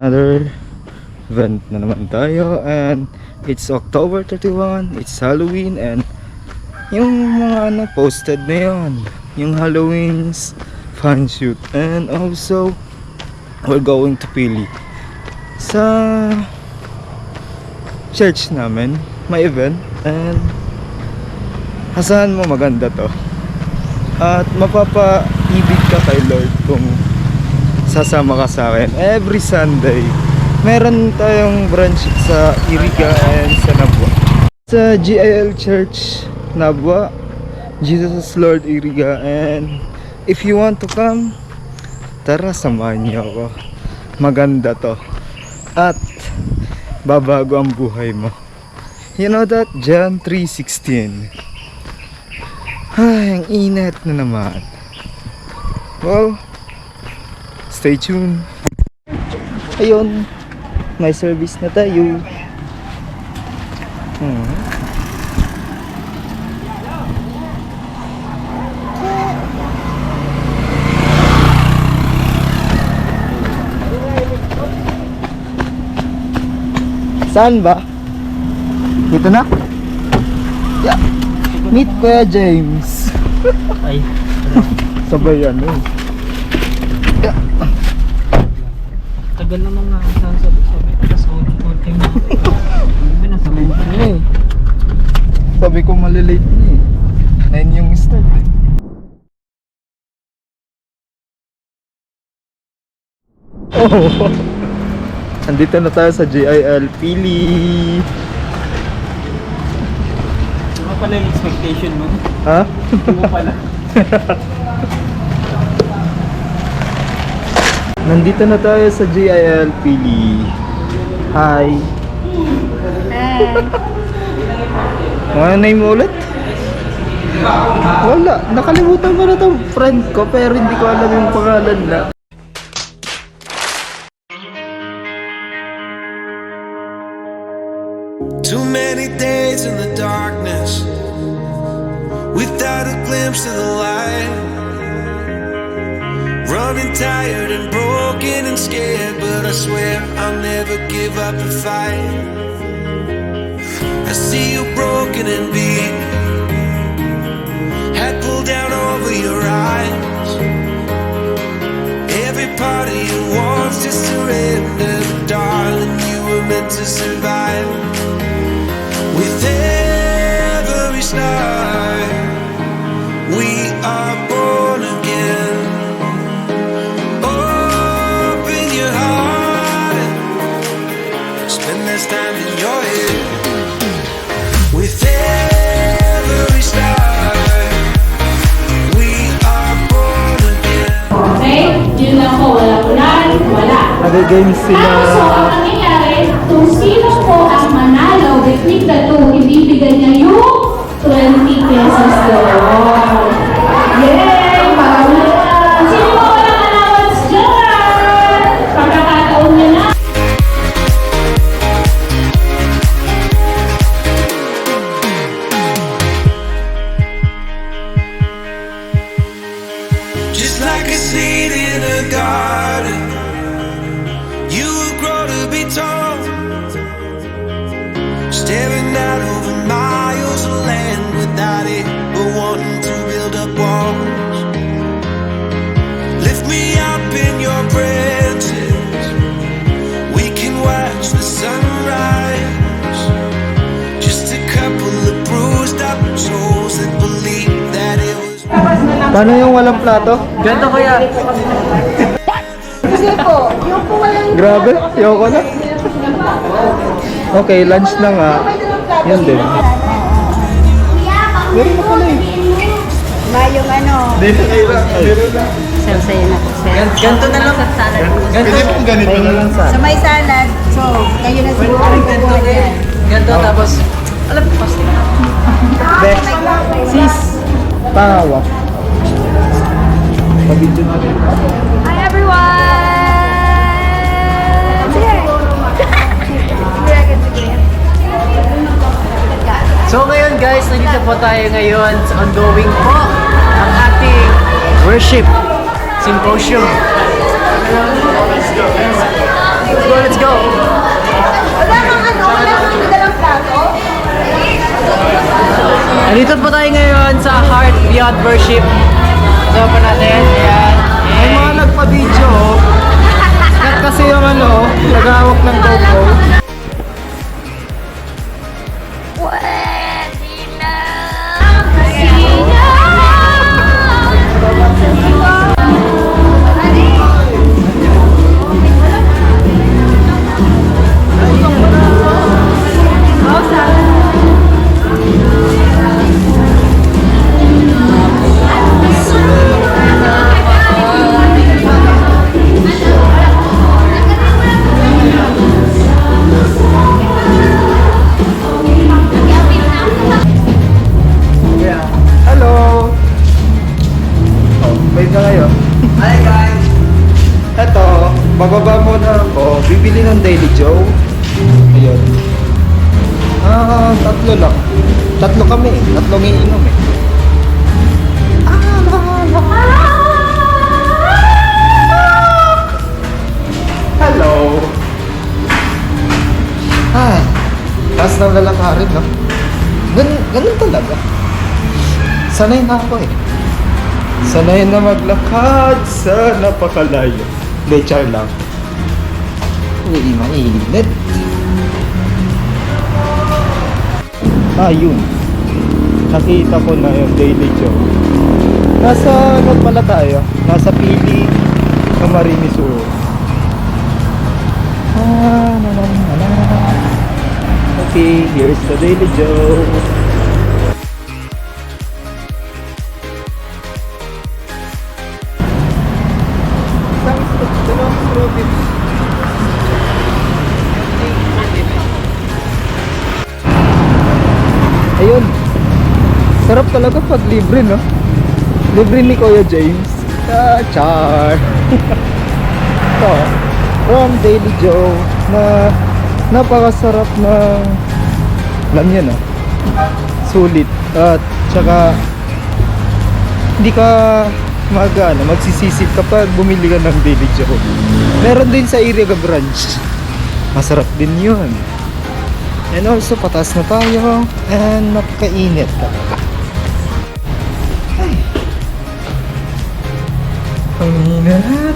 Another event na naman tayo, and it's October 31, it's Halloween, and yung mga posted na yun, yung Halloween's fan shoot. And also we're going to Pili sa church namin, may event, and asahan mo maganda to at mapapaibig ka kay Lord kung sasama ka sa akin. Every Sunday meron tayong branch sa Iriga and sa Nabwa, sa GIL Church Nabwa, Jesus Lord Iriga. And if you want to come, tara, samahan niyo ako. Maganda to at babago ang buhay mo. You know that? John 3:16. Ay, ang init na naman. Well, stay tuned. Ayun, may service na tayo. Saan ba? Dito na? Yeah. Meet Kuya James. Ay, Sabay yan eh. Yeah. tagal naman nga sabi tapos holding na. Binasabay mo Eh. Sabi ko malilate na eh. 9 yung start eh. Oh. Andito na tayo sa GIL Pili. Ano pala yung expectation mo? Ha? Hindi mo pala. Nandito na tayo sa GIL Pili. Hi. Mga name mo ulit? Wala. Nakalimutan ko na itong friend ko pero hindi ko alam yung pangalan na. Too many days in the darkness without a glimpse of the light. Running tired and broken and scared, but I swear I'll never give up the fight. I see you broken and beat, head pulled down over your eyes. Every part of you wants to surrender, but darling, you were meant to survive. With every start, we are born again. Open your heart, spend less time in your head. With every start, we are born again. Okay? Yun lang po. Walang ulan, wala. Nag-games sila. Tapos so, ang nangyayari, kung sino po ang manalo between the two, ibibigay niya yung 20 pesos doon. Yay! Parang na! Sino po walang allowance dyan? Pagkakataon niya na. Just like a seed in a garden, you will grow to be tall, staring out over miles of land without it, but wanting to build up walls. Lift me up in your branches, we can watch the sunrise. Just a couple of bruised up souls that believe that it was. Paano yung walang plato? Ganda kaya. Sige po, yung po walang... Grabe, ayoko na. Okay, lunch na nga. Yan din. Meron na pala eh. Ba yung ano, Dito kayo lang. Meron na. sa'yo na po. Ganto na lang. Pwede pong ganito na lang sa. So may salad, so kayo na siguro ang kukuha niyan. Ganto tapos, alam mo pasti. Best. Sis. Tawa. Pabidyo na rin. Hi everyone! So ngayon guys, nandito po tayo ngayon sa ongoing po ang ating worship symposium. Nandito po tayo ngayon sa Heart Beyond Worship. So pa natin, ayan. May mga nagpa-video, oh. Sikat kasi yung ano, nagahawak ng GoPro. Hello! Oh, wait na kayo. Hi guys! Eto, bababa muna ako. Bibili ng Daily Joe. Ayun. Tatlo lang. Tatlo kami. Tatlong iinom eh. Hello! Taas ng lalakarin, no? Ganun talaga. Sanay na ako eh. Sanay na maglakad sa napakalayo. Hindi, char lang. Uy, mainit. Yun. Nakita ko na yung Daily Joe. Nasa ano pala tayo? Nasa Pili, Camarines Sur. Okay, here's the Daily Joe. Ayun. Sarap talaga pag libre, no? Libre ni Kuya James. Char. Ito, from Daily Joe na napakasarap ng alam niya na. Sulit. At saka hindi ka magsisisip kapag bumili ka ng Daily Joe. Meron din sa Iriga branch. Masarap din yun. And also, patas na tayo. And napakainit talaga. Ay. Ang init.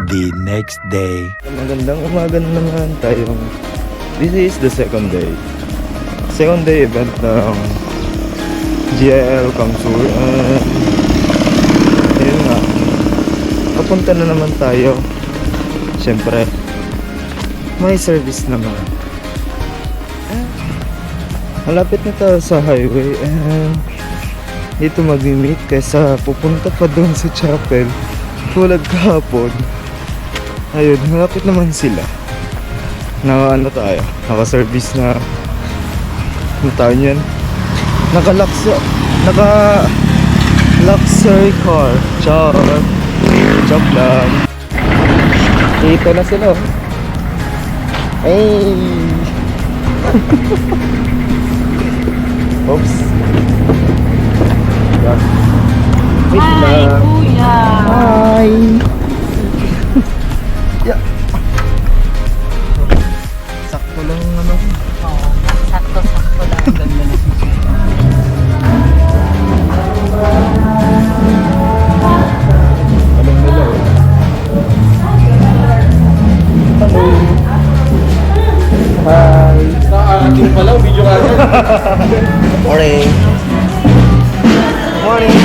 The next day. Magandang umaga na naman tayong this is the second day event ng GIL Kamsur and ayun nga papunta na naman tayo. Siyempre may service naman. Malapit na tayo sa highway and dito mag-meet kaysa pupunta pa doon sa chapel tulad kahapon. Ayun, malapit naman sila. Naka-service na ano tawag yan? Naka-luxury car. Joke lang. Dito na sila. Hey! Oops. Yan. Wait Hi, lang. kuya. Hi. Yeah. Sakto lang ano. Oo, sakto-sakto lang. Ang ganda na Anong nila eh. Hello. Hi. Nakakating pa lang, video ka agad. Morning. Morning.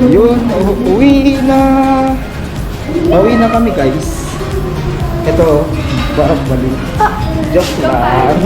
Yun, uwi na. Uwi na kami guys. Ito, balik. Joke lang.